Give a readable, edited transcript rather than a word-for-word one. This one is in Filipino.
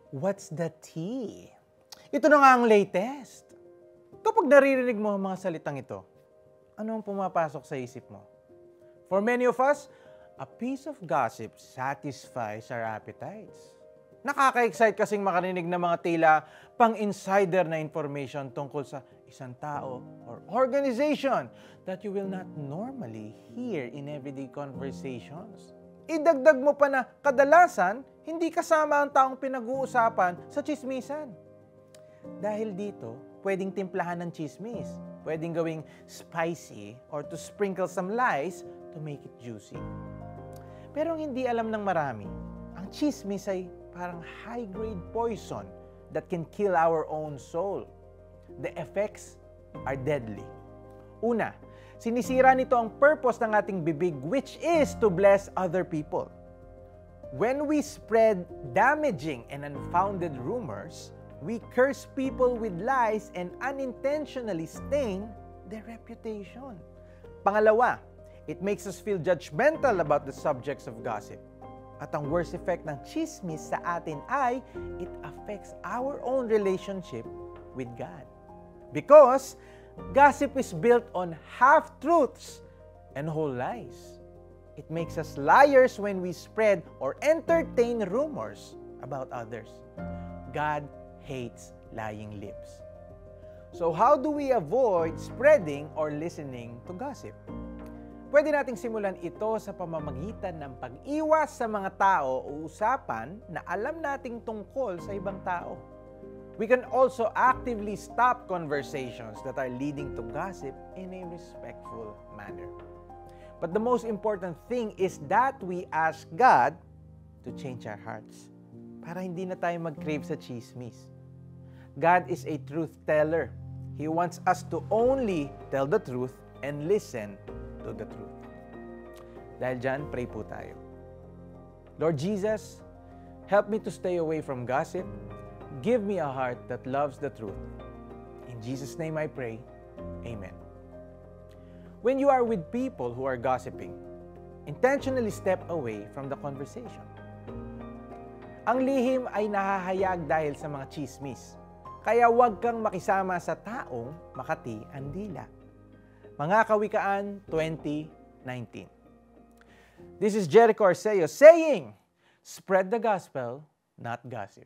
What's the tea? Ito na nga ang latest. Kapag naririnig mo ang mga salitang ito, ano ang pumapasok sa isip mo? For many of us, a piece of gossip satisfies our appetites. Nakaka-excite kasing makarinig ng mga tila pang-insider na information tungkol sa isang tao or organization that you will not normally hear in everyday conversations. Idagdag mo pa na kadalasan, hindi kasama ang taong pinag-uusapan sa chismisan. Dahil dito, pwedeng timplahan ng chismis, pwedeng gawing spicy or to sprinkle some lies to make it juicy. Pero ang hindi alam ng marami, ang chismis ay parang high-grade poison that can kill our own soul. The effects are deadly. Una, sinisira nito ang purpose ng ating bibig, which is to bless other people. When we spread damaging and unfounded rumors, we curse people with lies and unintentionally stain their reputation. Pangalawa, it makes us feel judgmental about the subjects of gossip. At ang worst effect ng chismis sa atin ay it affects our own relationship with God. Because gossip is built on half-truths and whole lies. It makes us liars when we spread or entertain rumors about others. God hates lying lips. So how do we avoid spreading or listening to gossip? Pwede nating simulan ito sa pamamagitan ng pag-iwas sa mga tao o usapan na alam nating tungkol sa ibang tao. We can also actively stop conversations that are leading to gossip in a respectful manner. But the most important thing is that we ask God to change our hearts para hindi na tayo mag-crave sa chismis. God is a truth teller. He wants us to only tell the truth and listen to the truth. Dahil dyan, pray po tayo. Lord Jesus, help me to stay away from gossip. Give me a heart that loves the truth. In Jesus' name I pray, Amen. When you are with people who are gossiping, intentionally step away from the conversation. Ang lihim ay nahahayag dahil sa mga chismis. Kaya huwag kang makisama sa taong makati ang dila. Mga Kawikaan 20:19. This is Jericho Arceo saying, spread the gospel, not gossip.